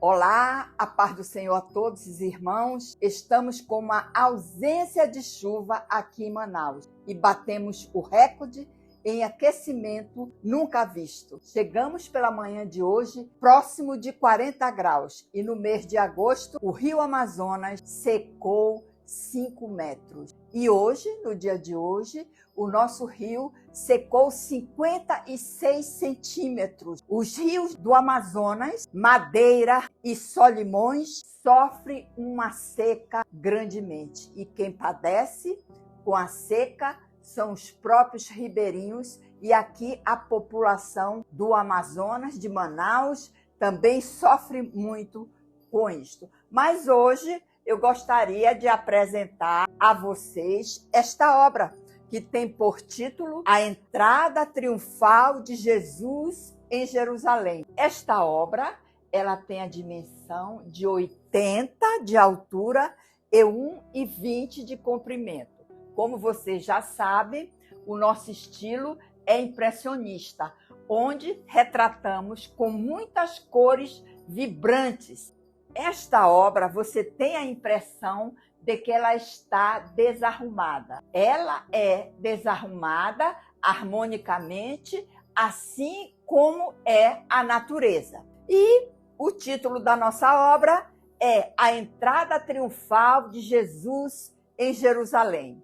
Olá, a paz do Senhor a todos os irmãos. Estamos com uma ausência de chuva aqui em Manaus e batemos o recorde em aquecimento nunca visto. Chegamos pela manhã de hoje próximo de 40 graus e no mês de agosto o rio Amazonas secou 5 metros. E hoje, no dia de hoje, o nosso rio secou 56 centímetros. Os rios do Amazonas, Madeira e Solimões sofrem uma seca grandemente. E quem padece com a seca são os próprios ribeirinhos. E aqui a população do Amazonas, de Manaus, também sofre muito com isto. Mas hoje eu gostaria de apresentar a vocês esta obra, que tem por título A Entrada Triunfal de Jesus em Jerusalém. Esta obra, ela tem a dimensão de 80 de altura e 1,20 de comprimento. Como vocês já sabem, o nosso estilo é impressionista, onde retratamos com muitas cores vibrantes. Esta obra, você tem a impressão de que ela está desarrumada. Ela é desarrumada harmonicamente, assim como é a natureza. E o título da nossa obra é A Entrada Triunfal de Jesus em Jerusalém.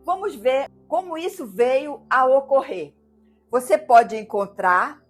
Vamos ver como isso veio a ocorrer. Você pode encontrar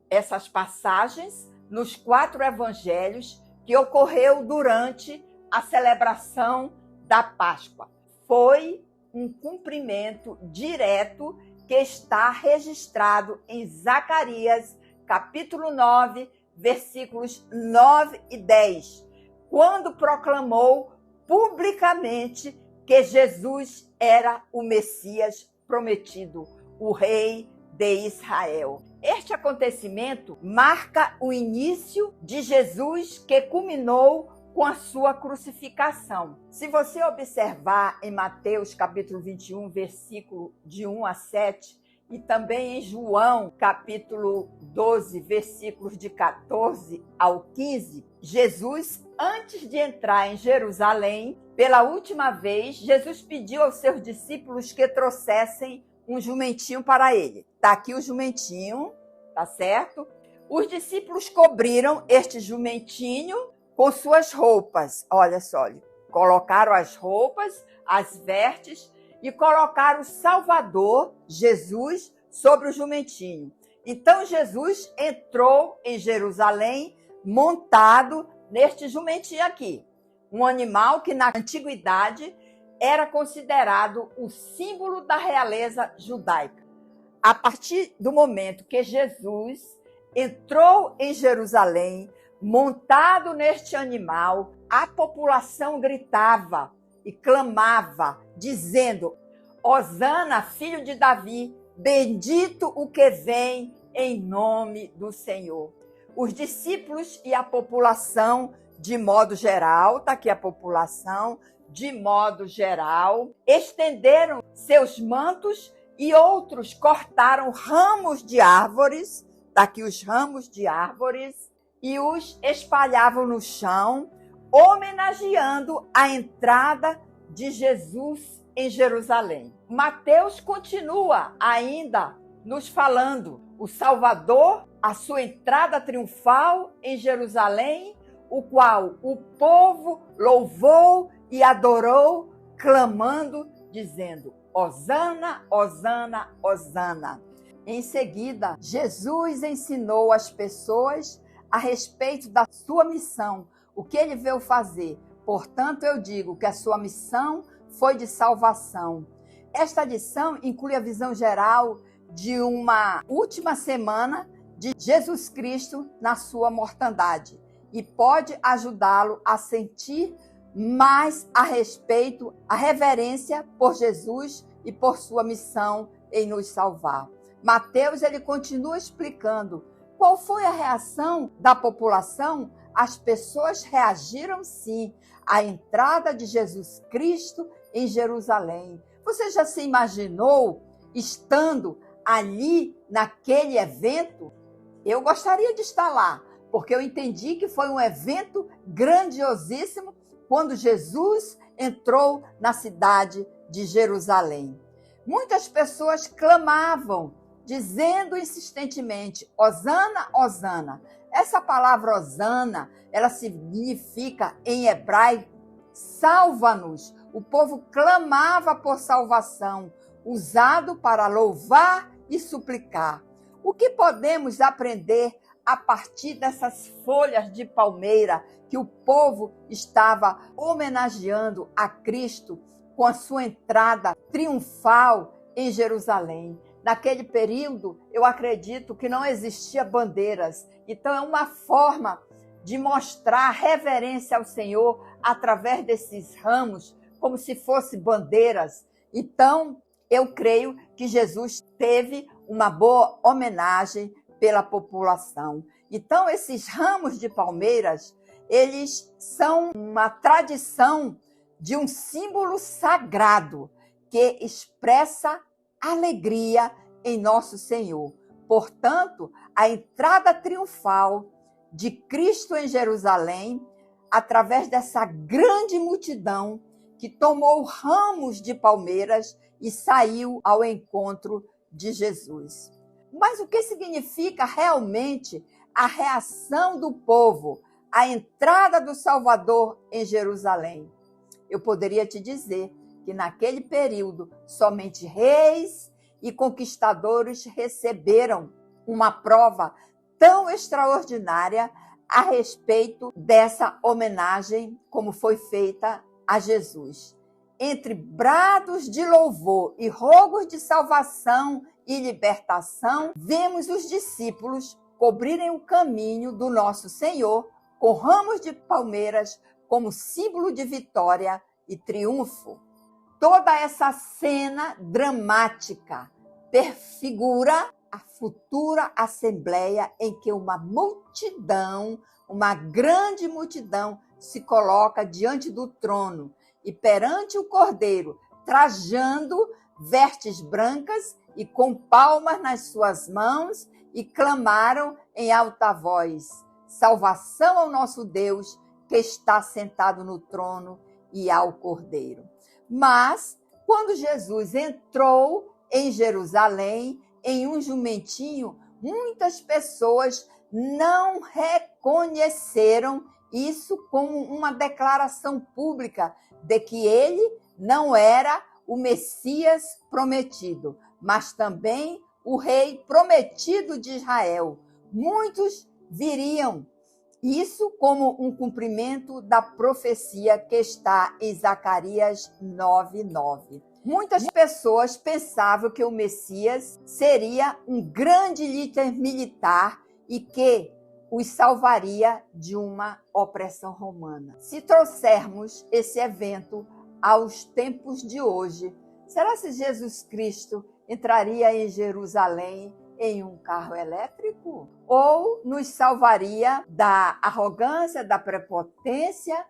essas passagens nos 4 evangelhos que ocorreu durante a celebração da Páscoa. Foi um cumprimento direto que está registrado em Zacarias, capítulo 9, versículos 9 e 10, quando proclamou publicamente que Jesus era o Messias prometido, o Rei de Israel. Este acontecimento marca o início de Jesus, que culminou com a sua crucificação. Se você observar em Mateus capítulo 21, versículo de 1 a 7, e também em João capítulo 12, versículos de 14 ao 15, Jesus, antes de entrar em Jerusalém, pela última vez, Jesus pediu aos seus discípulos que trouxessem um jumentinho para ele. Está aqui o jumentinho, tá certo? Os discípulos cobriram este jumentinho com suas roupas. Olha só, colocaram as roupas, as vestes e colocaram o Salvador, Jesus, sobre o jumentinho. Então Jesus entrou em Jerusalém montado neste jumentinho aqui. Um animal que na antiguidade era considerado o símbolo da realeza judaica. A partir do momento que Jesus entrou em Jerusalém, montado neste animal, a população gritava e clamava, dizendo: Hosana, filho de Davi, bendito o que vem em nome do Senhor. Os discípulos e a população, de modo geral, está aqui a população, de modo geral, estenderam seus mantos e outros cortaram ramos de árvores, está aqui os ramos de árvores, e os espalhavam no chão, homenageando a entrada de Jesus em Jerusalém. Mateus continua ainda nos falando o Salvador, a sua entrada triunfal em Jerusalém, o qual o povo louvou e adorou, clamando, dizendo: Hosana, Hosana, Hosana. Em seguida, Jesus ensinou as pessoas a respeito da sua missão, o que ele veio fazer. Portanto, eu digo que a sua missão foi de salvação. Esta lição inclui a visão geral de uma última semana de Jesus Cristo na sua mortandade e pode ajudá-lo a sentir mais a respeito, a reverência por Jesus e por sua missão em nos salvar. Mateus, ele continua explicando qual foi a reação da população. As pessoas reagiram sim à entrada de Jesus Cristo em Jerusalém. Você já se imaginou estando ali naquele evento? Eu gostaria de estar lá, porque eu entendi que foi um evento grandiosíssimo quando Jesus entrou na cidade de Jerusalém. Muitas pessoas clamavam, dizendo insistentemente: Hosana, Hosana. Essa palavra Hosana, ela significa em hebraico, salva-nos. O povo clamava por salvação, usado para louvar e suplicar. O que podemos aprender a partir dessas folhas de palmeira que o povo estava homenageando a Cristo com a sua entrada triunfal em Jerusalém? Naquele período, eu acredito que não existia bandeiras. Então, é uma forma de mostrar reverência ao Senhor através desses ramos, como se fossem bandeiras. Então, eu creio que Jesus teve uma boa homenagem pela população. Então, esses ramos de palmeiras, eles são uma tradição de um símbolo sagrado que expressa alegria em nosso Senhor. Portanto, a entrada triunfal de Cristo em Jerusalém, através dessa grande multidão que tomou ramos de palmeiras e saiu ao encontro de Jesus. Mas o que significa realmente a reação do povo à entrada do Salvador em Jerusalém? Eu poderia te dizer que naquele período somente reis e conquistadores receberam uma prova tão extraordinária a respeito dessa homenagem como foi feita a Jesus. Entre brados de louvor e rogos de salvação e libertação, vemos os discípulos cobrirem o caminho do nosso Senhor com ramos de palmeiras como símbolo de vitória e triunfo. Toda essa cena dramática perfigura a futura assembleia em que uma multidão, uma grande multidão, se coloca diante do trono e perante o Cordeiro, trajando vestes brancas e com palmas nas suas mãos, e clamaram em alta voz: salvação ao nosso Deus que está sentado no trono e ao Cordeiro. Mas, quando Jesus entrou em Jerusalém, em um jumentinho, muitas pessoas não reconheceram isso como uma declaração pública de que ele não era o Messias prometido, mas também o rei prometido de Israel. Muitos viriam isso como um cumprimento da profecia que está em Zacarias 9:9. Muitas pessoas pensavam que o Messias seria um grande líder militar e que os salvaria de uma opressão romana. Se trouxermos esse evento aos tempos de hoje, será que Jesus Cristo entraria em Jerusalém em um carro elétrico? Ou nos salvaria da arrogância, da prepotência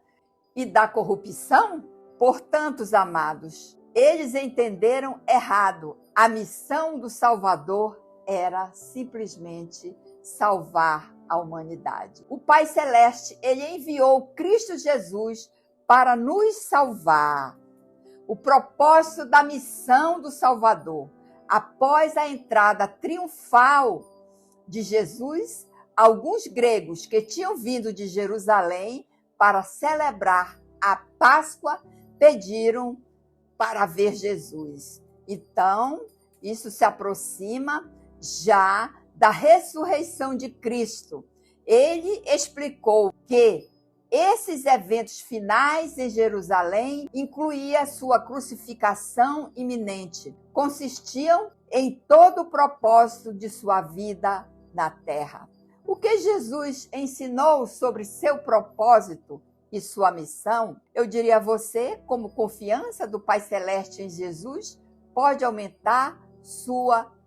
e da corrupção? Portanto, amados, eles entenderam errado. A missão do Salvador era simplesmente salvar a humanidade. O Pai Celeste, ele enviou Cristo Jesus para nos salvar. O propósito da missão do Salvador, após a entrada triunfal de Jesus, alguns gregos que tinham vindo de Jerusalém para celebrar a Páscoa pediram para ver Jesus. Então, isso se aproxima já da ressurreição de Cristo. Ele explicou que esses eventos finais em Jerusalém incluíam a sua crucificação iminente, consistiam em todo o propósito de sua vida na terra. O que Jesus ensinou sobre seu propósito e sua missão, eu diria a você, como confiança do Pai Celeste em Jesus, pode aumentar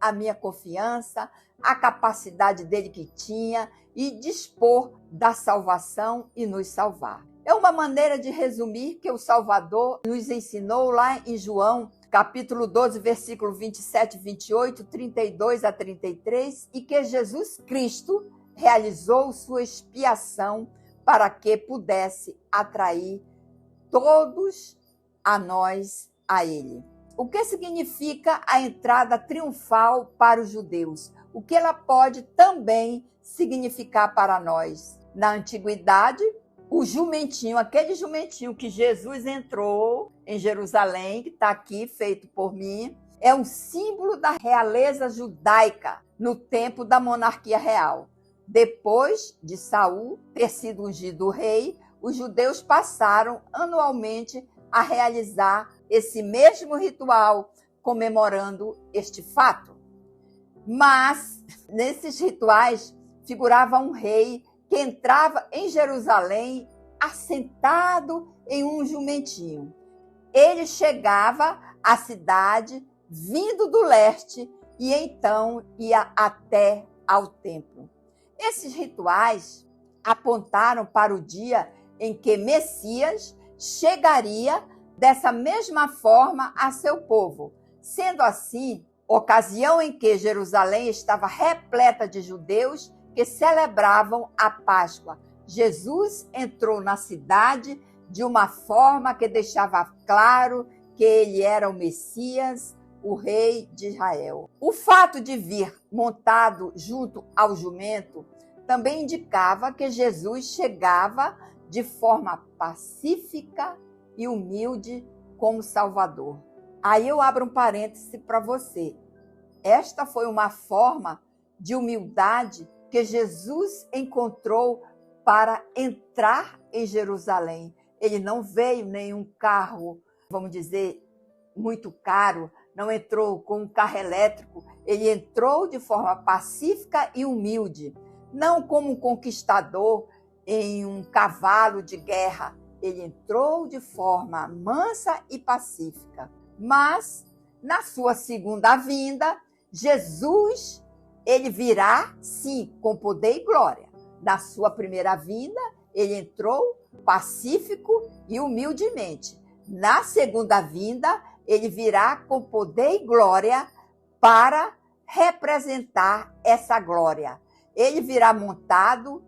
a minha confiança, a capacidade dele que tinha e dispor da salvação e nos salvar. É uma maneira de resumir que o Salvador nos ensinou lá em João, capítulo 12, versículo 27, 28, 32 a 33, e que Jesus Cristo realizou sua expiação para que pudesse atrair todos a ele. O que significa a entrada triunfal para os judeus? O que ela pode também significar para nós? Na antiguidade, o jumentinho, aquele jumentinho que Jesus entrou em Jerusalém, que está aqui feito por mim, é um símbolo da realeza judaica no tempo da monarquia real. Depois de Saul ter sido ungido rei, os judeus passaram anualmente a realizar esse mesmo ritual, comemorando este fato. Mas, nesses rituais, figurava um rei que entrava em Jerusalém assentado em um jumentinho. Ele chegava à cidade vindo do leste e então ia até ao templo. Esses rituais apontaram para o dia em que Messias chegaria dessa mesma forma a seu povo. Sendo assim, ocasião em que Jerusalém estava repleta de judeus que celebravam a Páscoa. Jesus entrou na cidade de uma forma que deixava claro que ele era o Messias, o rei de Israel. O fato de vir montado junto ao jumento também indicava que Jesus chegava de forma pacífica e humilde como Salvador. Aí eu abro um parêntese para você. Esta foi uma forma de humildade que Jesus encontrou para entrar em Jerusalém. Ele não veio em um carro, vamos dizer, muito caro, não entrou com um carro elétrico, ele entrou de forma pacífica e humilde, não como um conquistador em um cavalo de guerra. Ele entrou de forma mansa e pacífica. Mas, na sua segunda vinda, Jesus, ele virá, sim, com poder e glória. Na sua primeira vinda, ele entrou pacífico e humildemente. Na segunda vinda, ele virá com poder e glória para representar essa glória. Ele virá montado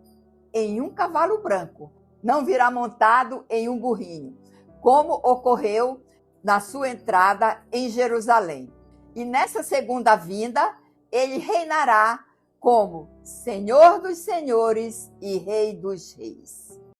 em um cavalo branco, não virá montado em um burrinho, como ocorreu na sua entrada em Jerusalém. E nessa segunda vinda, ele reinará como Senhor dos senhores e Rei dos reis.